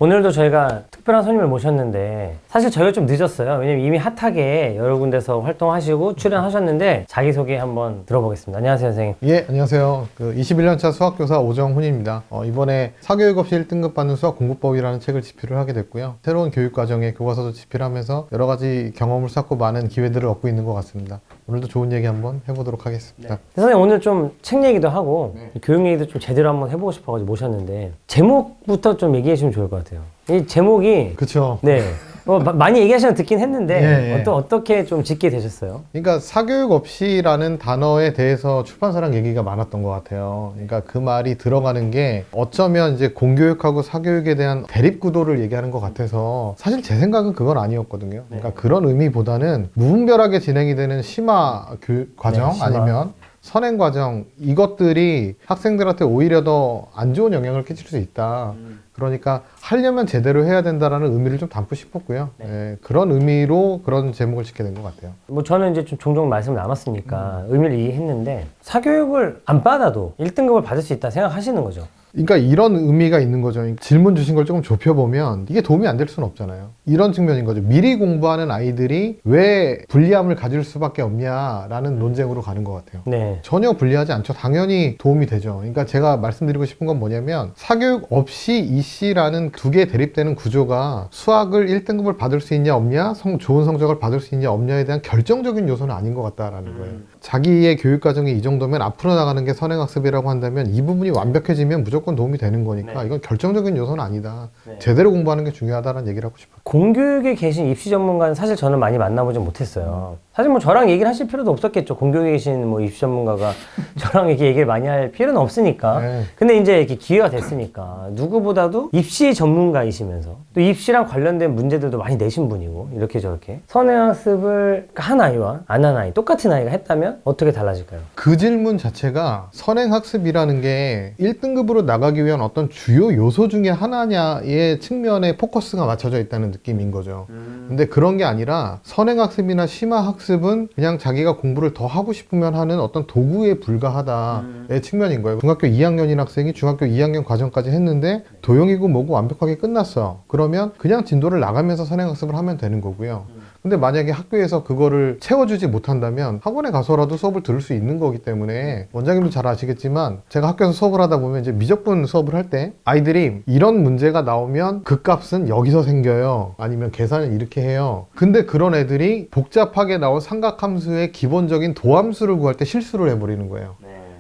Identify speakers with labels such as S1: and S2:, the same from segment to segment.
S1: 오늘도 저희가 특별한 손님을 모셨는데 사실 저희가 좀 늦었어요. 왜냐면 이미 핫하게 여러 군데서 활동하시고 출연하셨는데 자기소개 한번 들어보겠습니다. 안녕하세요, 선생님.
S2: 예, 안녕하세요. 21년차 수학교사 오정훈입니다. 이번에 사교육 없이 1등급 받는 수학 공부법이라는 책을 집필을 하게 됐고요. 새로운 교육과정에 교과서도 집필하면서 여러 가지 경험을 쌓고 많은 기회들을 얻고 있는 것 같습니다. 오늘도 좋은 얘기 한번 해보도록 하겠습니다.
S1: 선생님 오늘 좀 책 얘기도 하고 교육 얘기도 좀 제대로 한번 해보고 싶어가지고 모셨는데 제목부터 좀 얘기해 주시면 좋을 것 같아요. 이 제목이
S2: 그렇죠.
S1: 네. 많이 얘기하시면 듣긴 했는데
S2: 예.
S1: 어떻게 좀 짓게 되셨어요?
S2: 그러니까 사교육 없이라는 단어에 대해서 출판사랑 얘기가 많았던 것 같아요. 그러니까 그 말이 들어가는 게 어쩌면 이제 공교육하고 사교육에 대한 대립구도를 얘기하는 것 같아서 사실 제 생각은 그건 아니었거든요. 그러니까 그런 의미보다는 무분별하게 진행이 되는 심화 교육 과정
S1: 심화.
S2: 아니면 선행 과정, 이것들이 학생들한테 오히려 더 안 좋은 영향을 끼칠 수 있다. 그러니까 하려면 제대로 해야 된다라는 의미를 좀 담고 싶었고요. 예, 그런 의미로 그런 제목을 짓게 된 것 같아요.
S1: 뭐 저는 이제 좀 종종 말씀을 나눴으니까 의미를 이해했는데 사교육을 안 받아도 1등급을 받을 수 있다 생각하시는 거죠?
S2: 그러니까 이런 의미가 있는 거죠. 질문 주신 걸 조금 좁혀보면 이게 도움이 안 될 수는 없잖아요. 이런 측면인 거죠. 미리 공부하는 아이들이 왜 불리함을 가질 수밖에 없냐라는 논쟁으로 가는 것 같아요.
S1: 네.
S2: 전혀 불리하지 않죠. 당연히 도움이 되죠. 그러니까 제가 말씀드리고 싶은 건 뭐냐면 사교육 없이 이씨라는 두 개 대립되는 구조가 수학을 1등급을 받을 수 있냐 없냐, 좋은 성적을 받을 수 있냐 없냐에 대한 결정적인 요소는 아닌 것 같다라는 거예요. 자기의 교육 과정이 이 정도면 앞으로 나가는 게 선행학습이라고 한다면 이 부분이 완벽해지면 무조건 도움이 되는 거니까 이건 결정적인 요소는 아니다. 제대로 공부하는 게 중요하다는 얘기를 하고 싶어요.
S1: 공교육에 계신 입시 전문가는 사실 저는 많이 만나보지 못했어요. 사실 뭐 저랑 얘기를 하실 필요도 없었겠죠. 공교육에 계신 뭐 입시 전문가가 저랑 이렇게 얘기를 많이 할 필요는 없으니까.
S2: 네.
S1: 근데 이제 이렇게 기회가 됐으니까 누구보다도 입시 전문가이시면서 또 입시랑 관련된 문제들도 많이 내신 분이고 이렇게 저렇게 선행학습을 한 아이와 안 한 아이 똑같은 아이가 했다면 어떻게 달라질까요?
S2: 그 질문 자체가 선행학습이라는 게 1등급으로 나가기 위한 어떤 주요 요소 중에 하나냐의 측면에 포커스가 맞춰져 있다는 느낌인 거죠. 근데 그런 게 아니라 선행학습이나 심화학습은 그냥 자기가 공부를 더 하고 싶으면 하는 어떤 도구에 불과하다의 측면인 거예요. 중학교 2학년인 학생이 중학교 2학년 과정까지 했는데 도형이고 뭐고 완벽하게 끝났어. 그러면 그냥 진도를 나가면서 선행학습을 하면 되는 거고요. 근데 만약에 학교에서 그거를 채워주지 못한다면 학원에 가서라도 수업을 들을 수 있는 거기 때문에 원장님도 잘 아시겠지만 제가 학교에서 수업을 하다 보면 이제 미적분 수업을 할 때 아이들이 이런 문제가 나오면 그 값은 여기서 생겨요. 아니면 계산을 이렇게 해요. 근데 그런 애들이 복잡하게 나온 삼각함수의 기본적인 도함수를 구할 때 실수를 해버리는 거예요.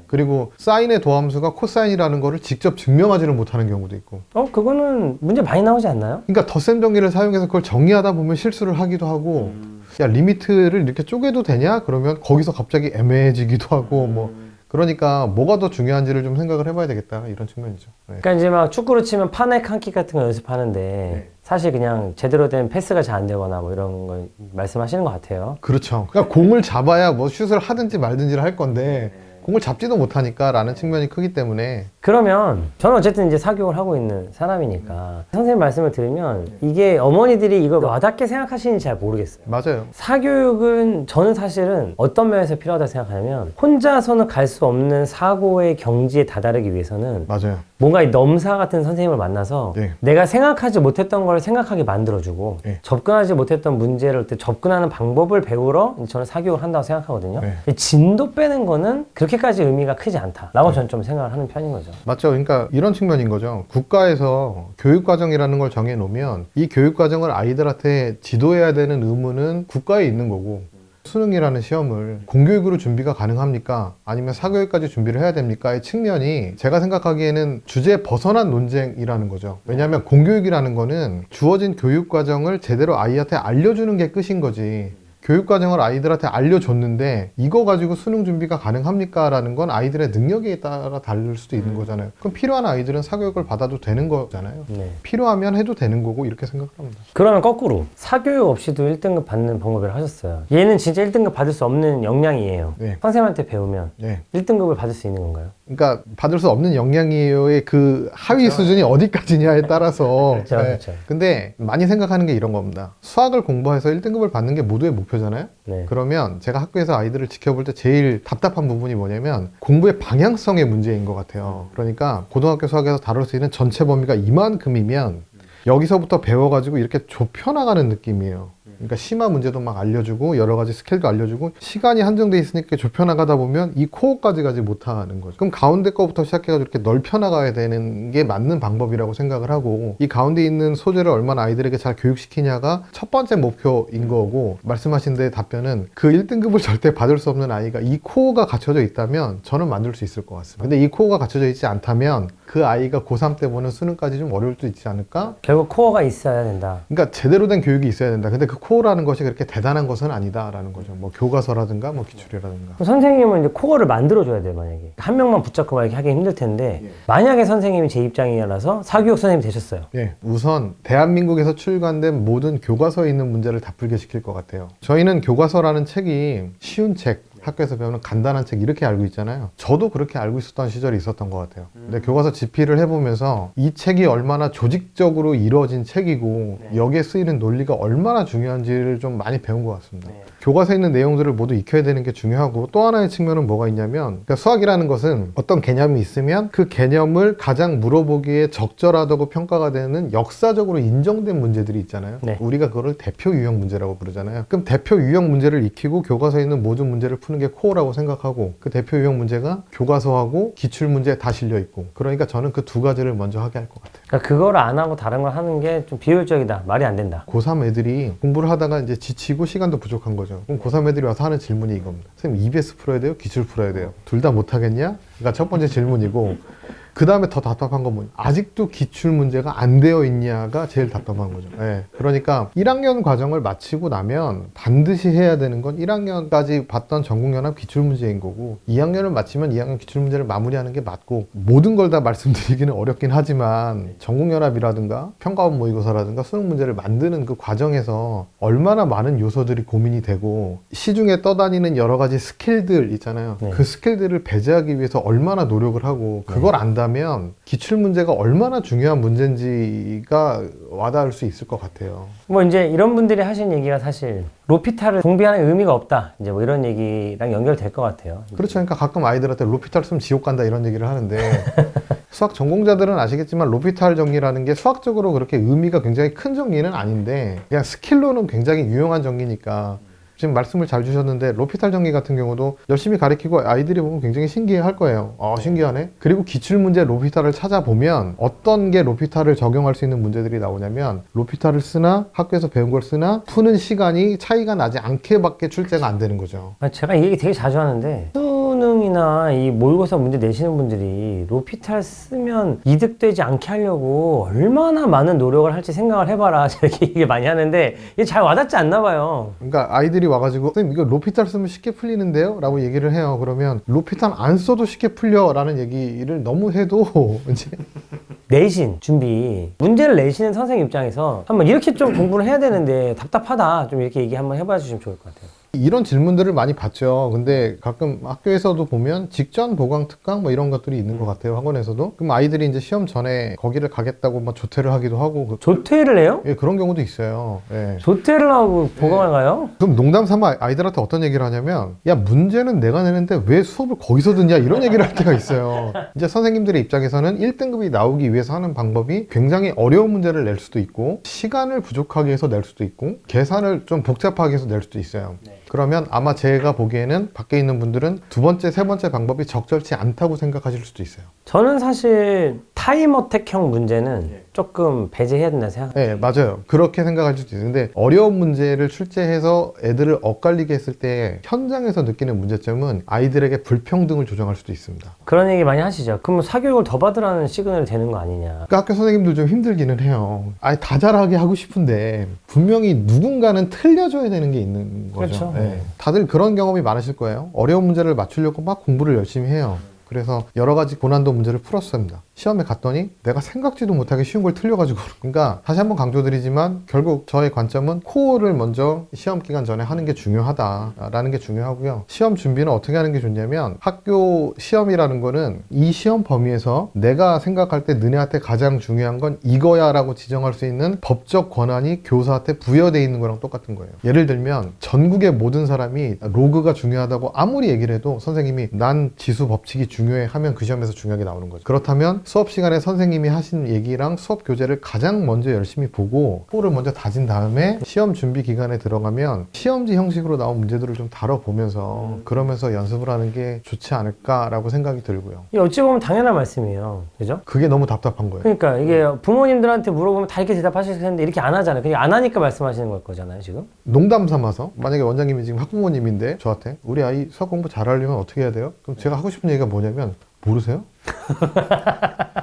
S2: 그리고 사인의 도함수가 코사인이라는 거를 직접 증명하지를 못하는 경우도 있고.
S1: 그거는 문제 많이 나오지 않나요?
S2: 그러니까 덧셈 정리를 사용해서 그걸 정리하다 보면 실수를 하기도 하고 야 리미트를 이렇게 쪼개도 되냐? 그러면 거기서 갑자기 애매해지기도 하고 뭐 그러니까 뭐가 더 중요한지를 좀 생각을 해봐야 되겠다 이런 측면이죠. 네.
S1: 그러니까 이제 막 축구로 치면 판액 한 킥 같은 거 연습하는데 사실 그냥 제대로 된 패스가 잘 안 되거나 뭐 이런 거 말씀하시는 것 같아요.
S2: 그렇죠. 그러니까 공을 잡아야 뭐 슛을 하든지 말든지를 할 건데 공을 잡지도 못하니까 라는 측면이 크기 때문에.
S1: 그러면 저는 어쨌든 이제 사교육을 하고 있는 사람이니까 선생님 말씀을 들으면 이게 어머니들이 이걸 와닿게 생각하시는지 잘 모르겠어요.
S2: 맞아요.
S1: 사교육은 저는 사실은 어떤 면에서 필요하다 생각하냐면 혼자서는 갈 수 없는 사고의 경지에 다다르기 위해서는
S2: 맞아요.
S1: 뭔가 이 넘사 같은 선생님을 만나서
S2: 네.
S1: 내가 생각하지 못했던 걸 생각하게 만들어주고
S2: 네.
S1: 접근하지 못했던 문제를 접근하는 방법을 배우러 저는 사교육을 한다고 생각하거든요.
S2: 네.
S1: 진도 빼는 거는 그렇게까지 의미가 크지 않다라고 저는 좀 생각을 하는 편인 거죠.
S2: 맞죠. 그러니까 이런 측면인 거죠. 국가에서 교육과정이라는 걸 정해놓으면 이 교육과정을 아이들한테 지도해야 되는 의무는 국가에 있는 거고 수능이라는 시험을 공교육으로 준비가 가능합니까? 아니면 사교육까지 준비를 해야 됩니까?의 측면이 제가 생각하기에는 주제에 벗어난 논쟁이라는 거죠. 왜냐하면 공교육이라는 거는 주어진 교육과정을 제대로 아이한테 알려주는 게 끝인 거지. 교육과정을 아이들한테 알려줬는데 이거 가지고 수능 준비가 가능합니까? 라는 건 아이들의 능력에 따라 다를 수도 있는 거잖아요. 그럼 필요한 아이들은 사교육을 받아도 되는 거잖아요.
S1: 네.
S2: 필요하면 해도 되는 거고 이렇게 생각을 합니다.
S1: 그러면 거꾸로 사교육 없이도 1등급 받는 방법을 하셨어요. 얘는 진짜 1등급 받을 수 없는 역량이에요.
S2: 네.
S1: 선생님한테 배우면
S2: 네.
S1: 1등급을 받을 수 있는 건가요?
S2: 그러니까 받을 수 없는 역량이에요의 그 하위
S1: 그렇죠.
S2: 수준이 어디까지냐에 따라서
S1: 그렇죠, 그렇죠.
S2: 근데 많이 생각하는 게 이런 겁니다. 수학을 공부해서 1등급을 받는 게 모두의 목표잖아요.
S1: 네.
S2: 그러면 제가 학교에서 아이들을 지켜볼 때 제일 답답한 부분이 뭐냐면 공부의 방향성의 문제인 것 같아요. 그러니까 고등학교 수학에서 다룰 수 있는 전체 범위가 이만큼이면 여기서부터 배워가지고 이렇게 좁혀나가는 느낌이에요. 그러니까 심화 문제도 막 알려주고 여러 가지 스킬도 알려주고 시간이 한정돼 있으니까 좁혀나가다 보면 이 코어까지 가지 못하는 거죠. 그럼 가운데 거부터 시작해가지고 이렇게 넓혀나가야 되는 게 맞는 방법이라고 생각을 하고 이 가운데 있는 소재를 얼마나 아이들에게 잘 교육시키냐가 첫 번째 목표인 거고 말씀하신 데 답변은 그 1등급을 절대 받을 수 없는 아이가 이 코어가 갖춰져 있다면 저는 만들 수 있을 것 같습니다. 근데 이 코어가 갖춰져 있지 않다면 그 아이가 고3 때 보는 수능까지 좀 어려울 수 있지 않을까?
S1: 결국 코어가 있어야 된다.
S2: 그러니까 제대로 된 교육이 있어야 된다. 근데 그 코어라는 것이 그렇게 대단한 것은 아니다라는 거죠. 뭐 교과서라든가 뭐 기출이라든가.
S1: 그럼 선생님은 이제 코어를 만들어줘야 돼요, 만약에. 한 명만 붙잡고 막 이렇게 하기 힘들 텐데, 만약에 선생님이 제 입장이라서 사교육 선생님이 되셨어요.
S2: 예, 우선 대한민국에서 출간된 모든 교과서에 있는 문제를 다 풀게 시킬 것 같아요. 저희는 교과서라는 책이 쉬운 책, 학교에서 배우는 간단한 책 이렇게 알고 있잖아요. 저도 그렇게 알고 있었던 시절이 있었던 것 같아요. 근데 교과서 집필을 해보면서 이 책이 얼마나 조직적으로 이루어진 책이고 여기에 쓰이는 논리가 얼마나 중요한지를 좀 많이 배운 것 같습니다. 교과서에 있는 내용들을 모두 익혀야 되는 게 중요하고 또 하나의 측면은 뭐가 있냐면 그러니까 수학이라는 것은 어떤 개념이 있으면 그 개념을 가장 물어보기에 적절하다고 평가가 되는 역사적으로 인정된 문제들이 있잖아요.
S1: 네.
S2: 우리가 그거를 대표 유형 문제라고 부르잖아요. 그럼 대표 유형 문제를 익히고 교과서에 있는 모든 문제를 푸는 게 코어라고 생각하고 그 대표 유형 문제가 교과서하고 기출문제에 다 실려 있고 그러니까 저는 그 두 가지를 먼저 하게 할 것 같아요.
S1: 그러니까 그거를 안 하고 다른 걸 하는 게 좀 비효율적이다. 말이 안 된다.
S2: 고3 애들이 공부를 하다가 이제 지치고 시간도 부족한 거죠. 그럼 고3 애들이 와서 하는 질문이 이겁니다. 선생님 EBS 풀어야 돼요? 기출 풀어야 돼요? 둘 다 못하겠냐? 그러니까 첫 번째 질문이고 그 다음에 더 답답한 건 뭐냐? 아직도 기출 문제가 안 되어 있냐가 제일 답답한 거죠. 네. 그러니까 1학년 과정을 마치고 나면 반드시 해야 되는 건 1학년까지 봤던 전국연합 기출 문제인 거고 2학년을 마치면 2학년 기출 문제를 마무리하는 게 맞고 모든 걸 다 말씀드리기는 어렵긴 하지만 전국연합이라든가 평가원 모의고사라든가 수능 문제를 만드는 그 과정에서 얼마나 많은 요소들이 고민이 되고 시중에 떠다니는 여러 가지 스킬들 있잖아요.
S1: 네.
S2: 그 스킬들을 배제하기 위해서 얼마나 노력을 하고 그걸 안다면 기출 문제가 얼마나 중요한 문제인지가 와닿을 수 있을 것 같아요.
S1: 뭐 이제 이런 분들이 하신 얘기가 사실 로피탈을 공부하는 의미가 없다. 이제 뭐 이런 얘기랑 연결될 것 같아요.
S2: 그렇죠. 그러니까 가끔 아이들한테 로피탈 쓰면 지옥 간다 이런 얘기를 하는데 수학 전공자들은 아시겠지만 로피탈 정리라는 게 수학적으로 그렇게 의미가 굉장히 큰 정리는 아닌데 그냥 스킬로는 굉장히 유용한 정리니까 지금 말씀을 잘 주셨는데 로피탈 정리 같은 경우도 열심히 가르치고 아이들이 보면 굉장히 신기해 할 거예요. 신기하네. 그리고 기출문제 로피탈을 찾아보면 어떤 게 로피탈을 적용할 수 있는 문제들이 나오냐면 로피탈을 쓰나 학교에서 배운 걸 쓰나 푸는 시간이 차이가 나지 않게밖에 출제가 안 되는 거죠.
S1: 제가 이 얘기 되게 자주 하는데 수능이나 이 모의고사 문제 내시는 분들이 로피탈 쓰면 이득되지 않게 하려고 얼마나 많은 노력을 할지 생각을 해봐라. 제가 이렇게 얘기 많이 하는데 이게 잘 와닿지 않나 봐요.
S2: 그러니까 아이들이 와가지고 선생님 이거 로피탈 쓰면 쉽게 풀리는데요? 라고 얘기를 해요. 그러면 로피탈 안 써도 쉽게 풀려 라는 얘기를 너무 해도 이제
S1: 내신 준비 문제를 내시는 선생님 입장에서 한번 이렇게 좀 공부를 해야 되는데 답답하다 좀 이렇게 얘기 한번 해봐 주시면 좋을 것 같아요.
S2: 이런 질문들을 많이 받죠. 근데 가끔 학교에서도 보면 직전 보강 특강 뭐 이런 것들이 있는 것 같아요. 학원에서도. 그럼 아이들이 이제 시험 전에 거기를 가겠다고 막 조퇴를 하기도 하고
S1: 조퇴를 해요?
S2: 예, 그런 경우도 있어요. 예.
S1: 조퇴를 하고 보강을 가요?
S2: 그럼 농담 삼아 아이들한테 어떤 얘기를 하냐면 야 문제는 내가 내는데 왜 수업을 거기서 듣냐 이런 얘기를 할 때가 있어요. 이제 선생님들의 입장에서는 1등급이 나오기 위해서 하는 방법이 굉장히 어려운 문제를 낼 수도 있고 시간을 부족하게 해서 낼 수도 있고 계산을 좀 복잡하게 해서 낼 수도 있어요. 그러면 아마 제가 보기에는 밖에 있는 분들은 두 번째, 세 번째 방법이 적절치 않다고 생각하실 수도 있어요.
S1: 저는 사실 타임어택형 문제는 조금 배제해야 된다 생각.
S2: 네, 맞아요. 그렇게 생각할 수도 있는데 어려운 문제를 출제해서 애들을 엇갈리게 했을 때 현장에서 느끼는 문제점은 아이들에게 불평등을 조장할 수도 있습니다.
S1: 그런 얘기 많이 하시죠. 그러면 사교육을 더 받으라는 시그널이 되는 거 아니냐.
S2: 그러니까 학교 선생님들 좀 힘들기는 해요. 아니 다 잘하게 하고 싶은데 분명히 누군가는 틀려줘야 되는 게 있는 거죠.
S1: 그렇죠.
S2: 네. 다들 그런 경험이 많으실 거예요. 어려운 문제를 맞추려고 막 공부를 열심히 해요. 그래서 여러 가지 고난도 문제를 풀었습니다. 시험에 갔더니 내가 생각지도 못하게 쉬운 걸 틀려가지고 그러니까 다시 한번 강조드리지만 결국 저의 관점은 코어를 먼저 시험 기간 전에 하는 게 중요하다라는 게 중요하고요. 시험 준비는 어떻게 하는 게 좋냐면 학교 시험이라는 거는 이 시험 범위에서 내가 생각할 때 너네한테 가장 중요한 건 이거야 라고 지정할 수 있는 법적 권한이 교사한테 부여되어 있는 거랑 똑같은 거예요. 예를 들면 전국의 모든 사람이 로그가 중요하다고 아무리 얘기를 해도 선생님이 난 지수 법칙이 중요해 하면 그 시험에서 중요하게 나오는 거죠. 그렇다면 수업 시간에 선생님이 하신 얘기랑 수업 교재를 가장 먼저 열심히 보고 코를 먼저 다진 다음에 시험 준비 기간에 들어가면 시험지 형식으로 나온 문제들을 좀 다뤄보면서 그러면서 연습을 하는 게 좋지 않을까라고 생각이 들고요.
S1: 이게 어찌 보면 당연한 말씀이에요. 그죠?
S2: 그게 너무 답답한 거예요.
S1: 그러니까 이게 부모님들한테 물어보면 다 이렇게 대답하실 텐데 이렇게 안 하잖아요. 그냥 안 하니까 말씀하시는 걸 거잖아요, 지금.
S2: 농담 삼아서 만약에 원장님이 지금 학부모님인데 저한테 우리 아이 수학 공부 잘하려면 어떻게 해야 돼요? 그럼 제가 하고 싶은 얘기가 뭐냐면 모르세요?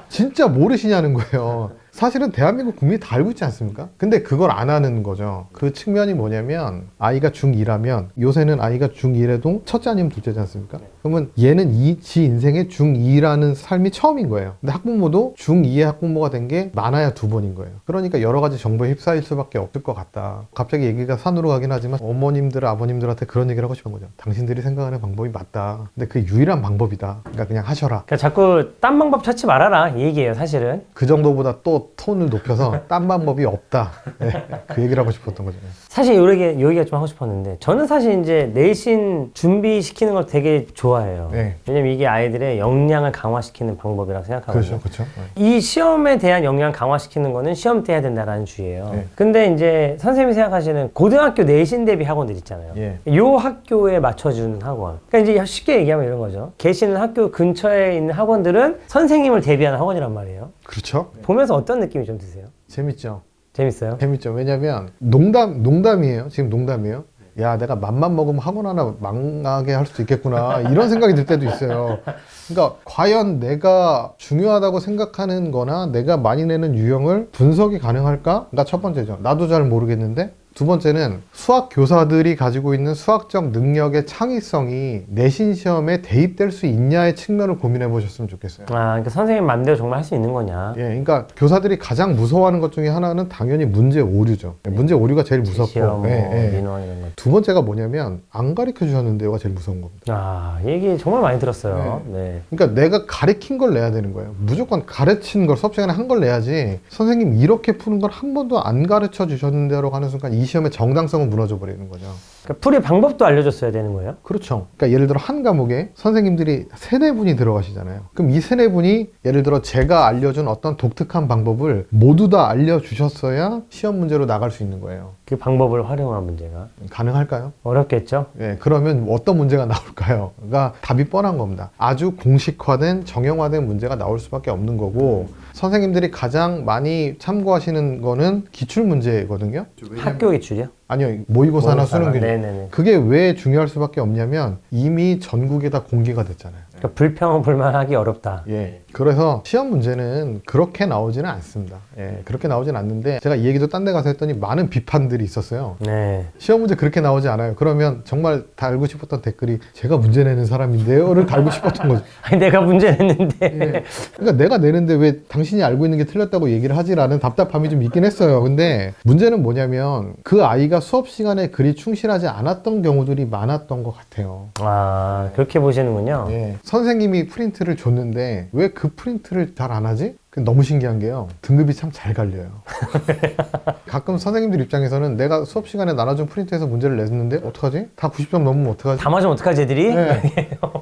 S2: 진짜 모르시냐는 거예요. 사실은 대한민국 국민이 다 알고 있지 않습니까? 근데 그걸 안 하는 거죠. 그 측면이 뭐냐면 아이가 중2라면 요새는 아이가 중1에도 첫째 아니면 둘째지 않습니까? 그러면 얘는 지 인생의 중2라는 삶이 처음인 거예요. 근데 학부모도 중2의 학부모가 된 게 많아야 2번인 거예요. 그러니까 여러 가지 정보에 휩싸일 수밖에 없을 것 같다. 갑자기 얘기가 산으로 가긴 하지만 어머님들, 아버님들한테 그런 얘기를 하고 싶은 거죠. 당신들이 생각하는 방법이 맞다. 근데 그게 유일한 방법이다. 그러니까 그냥 하셔라.
S1: 그러니까 자꾸 딴 방법 찾지 말아라 이 얘기예요, 사실은.
S2: 그 정도보다 또 톤을 높여서 딴 방법이 없다. 네, 그 얘기를 하고 싶었던 거죠.
S1: 사실 요 얘기가 좀 하고 싶었는데 저는 사실 이제 내신 준비시키는 걸 되게 좋아해요.
S2: 네.
S1: 왜냐면 이게 아이들의 역량을 강화시키는 방법이라고 생각하거든요.
S2: 그렇죠.
S1: 이 시험에 대한 역량을 강화시키는 거는 시험 때 해야 된다라는 주의예요.
S2: 네.
S1: 근데 이제 선생님이 생각하시는 고등학교 내신 대비 학원들 있잖아요.
S2: 예.
S1: 요 학교에 맞춰주는 학원. 그러니까 이제 쉽게 얘기하면 이런 거죠. 계시는 학교 근처에 있는 학원들은 선생님을 대비하는 학원이란 말이에요.
S2: 그렇죠.
S1: 보면서 어떤 느낌이 좀 드세요?
S2: 재밌죠.
S1: 재밌어요?
S2: 재밌죠. 왜냐면 농담이에요. 지금 농담이에요. 야, 내가 맘만 먹으면 학원 하나 망하게 할 수도 있겠구나. 이런 생각이 들 때도 있어요. 그러니까 과연 내가 중요하다고 생각하는 거나 내가 많이 내는 유형을 분석이 가능할까?가 첫 번째죠. 나도 잘 모르겠는데. 두 번째는 수학 교사들이 가지고 있는 수학적 능력의 창의성이 내신 시험에 대입될 수 있냐의 측면을 고민해 보셨으면 좋겠어요.
S1: 그러니까 선생님 맘대로 정말 할 수 있는 거냐?
S2: 예, 그러니까 교사들이 가장 무서워하는 것 중에 하나는 당연히 문제 오류죠. 문제 오류가 제일 무섭고.
S1: 시험, 뭐,
S2: 예, 예.
S1: 민원 이런 거.
S2: 두 번째가 뭐냐면 안 가르쳐 주셨는데요가 제일 무서운 겁니다.
S1: 이 얘기 정말 많이 들었어요. 네.
S2: 그러니까 내가 가르친 걸 내야 되는 거예요. 무조건 가르친 걸 수업 시간에 한 걸 내야지 선생님 이렇게 푸는 걸 한 번도 안 가르쳐 주셨는데요라고 하는 순간 이 시험의 정당성은 무너져 버리는 거죠.
S1: 그러니까 풀이 방법도 알려줬어야 되는 거예요?
S2: 그렇죠. 그러니까 예를 들어 한 과목에 선생님들이 3-4분이 들어가시잖아요. 그럼 이 3-4분이 예를 들어 제가 알려준 어떤 독특한 방법을 모두 다 알려주셨어야 시험 문제로 나갈 수 있는 거예요.
S1: 그 방법을 활용한 문제가
S2: 가능할까요?
S1: 어렵겠죠?
S2: 예, 그러면 어떤 문제가 나올까요? 그러니까 답이 뻔한 겁니다. 아주 공식화된, 정형화된 문제가 나올 수밖에 없는 거고 선생님들이 가장 많이 참고하시는 거는 기출문제거든요.
S1: 학교 기출이요?
S2: 아니요, 모의고사나 수능균.
S1: 네네네.
S2: 그게 왜 중요할 수밖에 없냐면 이미 전국에 다 공개가 됐잖아요.
S1: 그러니까 불평은 불만하기 어렵다.
S2: 예. 그래서 시험 문제는 그렇게 나오지는 않습니다. 예. 그렇게 나오진 않는데 제가 이 얘기도 딴 데 가서 했더니 많은 비판들이 있었어요.
S1: 네.
S2: 시험 문제 그렇게 나오지 않아요. 그러면 정말 달고 싶었던 댓글이 제가 문제 내는 사람인데요를 달고 싶었던 거죠.
S1: 아니 내가 문제 냈는데.
S2: 예. 그러니까 내가 내는데 왜 당신이 알고 있는 게 틀렸다고 얘기를 하지라는 답답함이 좀 있긴 했어요. 근데 문제는 뭐냐면 그 아이가 수업 시간에 그리 충실하지 않았던 경우들이 많았던 것 같아요.
S1: 그렇게 보시는군요.
S2: 예. 선생님이 프린트를 줬는데 왜 그 프린트를 잘 안 하지? 너무 신기한 게요. 등급이 참 잘 갈려요. 가끔 선생님들 입장에서는 내가 수업 시간에 나눠준 프린트에서 문제를 냈는데 어떡하지? 다 90점 넘으면 어떡하지?
S1: 다 맞으면 어떡하지 애들이?
S2: 네.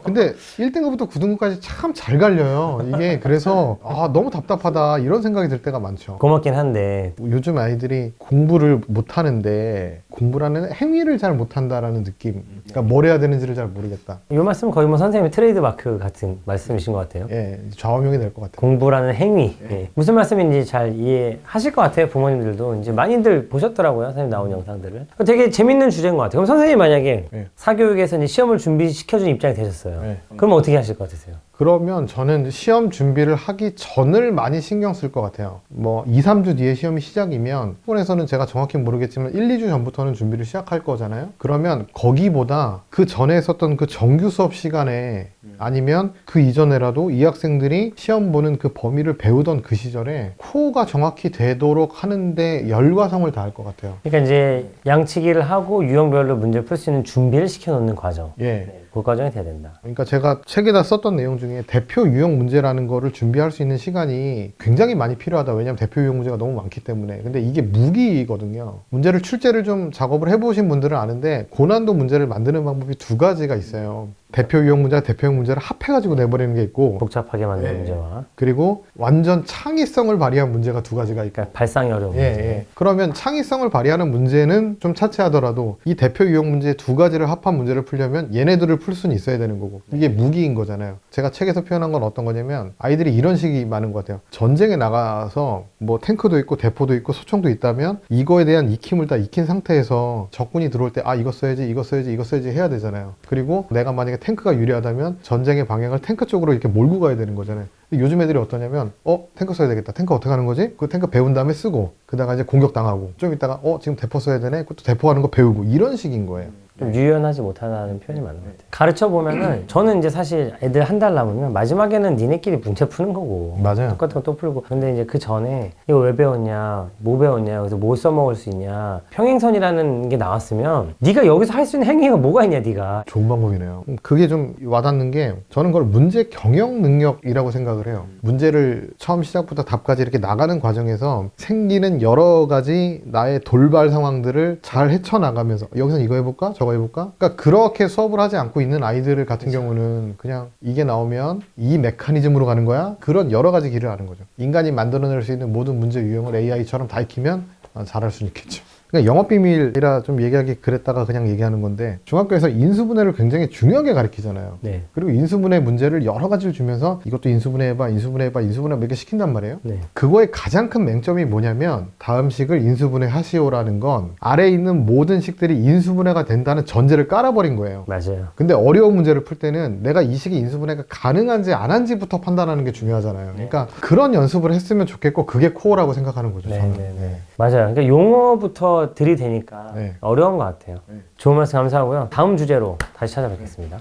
S2: 근데 1등급부터 9등급까지 참 잘 갈려요. 이게 그래서 너무 답답하다 이런 생각이 들 때가 많죠.
S1: 고맙긴 한데
S2: 요즘 아이들이 공부를 못하는데 공부라는 행위를 잘 못한다라는 느낌. 그러니까 뭘 해야 되는지를 잘 모르겠다.
S1: 이 말씀은 거의 뭐 선생님의 트레이드 마크 같은 말씀이신 것 같아요.
S2: 예, 좌우명이 될 것 같아요.
S1: 공부라는 행위. 예. 무슨 말씀인지 잘 이해하실 것 같아요. 부모님들도 이제 많이들 보셨더라고요. 선생님 나온 영상들을. 되게 재밌는 주제인 것 같아요. 그럼 선생님 만약에
S2: 예.
S1: 사교육에서 이제 시험을 준비시켜준 입장이 되셨어요.
S2: 예.
S1: 그럼 어떻게 하실 것 같으세요?
S2: 그러면 저는 시험 준비를 하기 전을 많이 신경 쓸 것 같아요. 뭐 2, 3주 뒤에 시험이 시작이면 학원에서는 제가 정확히 모르겠지만 1, 2주 전부터는 준비를 시작할 거잖아요. 그러면 거기보다 그 전에 있었던 그 정규 수업 시간에 아니면 그 이전에라도 이 학생들이 시험 보는 그 범위를 배우던 그 시절에 코어가 정확히 되도록 하는데 열과성을 다할 것 같아요.
S1: 그러니까 이제 양치기를 하고 유형별로 문제를 풀 수 있는 준비를 시켜놓는 과정.
S2: 예.
S1: 그 과정이 돼야 된다.
S2: 그러니까 제가 책에다 썼던 내용 중에 대표 유형 문제라는 거를 준비할 수 있는 시간이 굉장히 많이 필요하다. 왜냐하면 대표 유형 문제가 너무 많기 때문에. 근데 이게 무기거든요. 문제를 출제를 좀 작업을 해보신 분들은 아는데 고난도 문제를 만드는 방법이 2가지가 있어요. 대표 유형 문제와 대표형 문제를 합해가지고 내버리는 게 있고,
S1: 복잡하게 만든
S2: 네.
S1: 문제와
S2: 그리고 완전 창의성을 발휘한 문제가 두 가지가 있고.
S1: 그러니까 발상이 어려운
S2: 예,
S1: 문제.
S2: 예. 그러면 창의성을 발휘하는 문제는 좀 차치하더라도 이 대표 유형 문제 두 가지를 합한 문제를 풀려면 얘네들을 풀 수는 있어야 되는 거고, 이게 무기인 거잖아요. 제가 책에서 표현한 건 어떤 거냐면, 아이들이 이런 식이 많은 것 같아요. 전쟁에 나가서 뭐 탱크도 있고 대포도 있고 소총도 있다면 이거에 대한 익힘을 다 익힌 상태에서 적군이 들어올 때 이거 써야지 이거 써야지 이거 써야지 해야 되잖아요. 그리고 내가 만약에 탱크가 유리하다면 전쟁의 방향을 탱크 쪽으로 이렇게 몰고 가야 되는 거잖아요. 근데 요즘 애들이 어떠냐면 탱크 써야 되겠다. 탱크 어떻게 하는 거지? 그 탱크 배운 다음에 쓰고, 그다가 이제 공격당하고, 좀 있다가 지금 대포 써야 되네. 그것도 대포하는 거 배우고, 이런 식인 거예요.
S1: 좀 유연하지 못하다는 표현이 맞는 것 같아요. 가르쳐 보면은 저는 이제 사실 애들 한 달 남으면 마지막에는 니네끼리 문제 푸는 거고
S2: 맞아요.
S1: 똑같은 거 또 풀고. 근데 이제 그 전에 이거 왜 배웠냐, 뭐 배웠냐, 그래서 뭐 써먹을 수 있냐, 평행선이라는 게 나왔으면 네가 여기서 할 수 있는 행위가 뭐가 있냐, 네가.
S2: 좋은 방법이네요. 그게 좀 와닿는 게, 저는 그걸 문제 경영 능력이라고 생각을 해요. 문제를 처음 시작부터 답까지 이렇게 나가는 과정에서 생기는 여러 가지 나의 돌발 상황들을 잘 헤쳐나가면서 여기서 이거 해볼까? 저거 해볼까? 그러니까 그렇게 수업을 하지 않고 있는 아이들 같은 경우는 그냥 이게 나오면 이 메커니즘으로 가는 거야? 그런 여러 가지 길을 아는 거죠. 인간이 만들어낼 수 있는 모든 문제 유형을 AI처럼 다 익히면 잘할 수는 있겠죠. 그러니까 영업비밀이라 좀 얘기하기 그랬다가 그냥 얘기하는 건데, 중학교에서 인수분해를 굉장히 중요하게 가르치잖아요.
S1: 네.
S2: 그리고 인수분해 문제를 여러 가지를 주면서 이것도 인수분해 해봐, 인수분해 해봐, 인수분해 몇 개 시킨단 말이에요.
S1: 네.
S2: 그거의 가장 큰 맹점이 뭐냐면, 다음 식을 인수분해 하시오라는 건 아래에 있는 모든 식들이 인수분해가 된다는 전제를 깔아버린 거예요.
S1: 맞아요.
S2: 근데 어려운 문제를 풀 때는 내가 이 식이 인수분해가 가능한지 안 한지부터 판단하는 게 중요하잖아요. 그러니까 그런 연습을 했으면 좋겠고, 그게 코어라고 생각하는 거죠.
S1: 네,
S2: 저는.
S1: 네, 네. 맞아요. 그러니까 용어부터 들이대니까
S2: 네.
S1: 어려운 것 같아요.
S2: 네.
S1: 좋은 말씀 감사하고요. 다음 주제로 다시 찾아뵙겠습니다.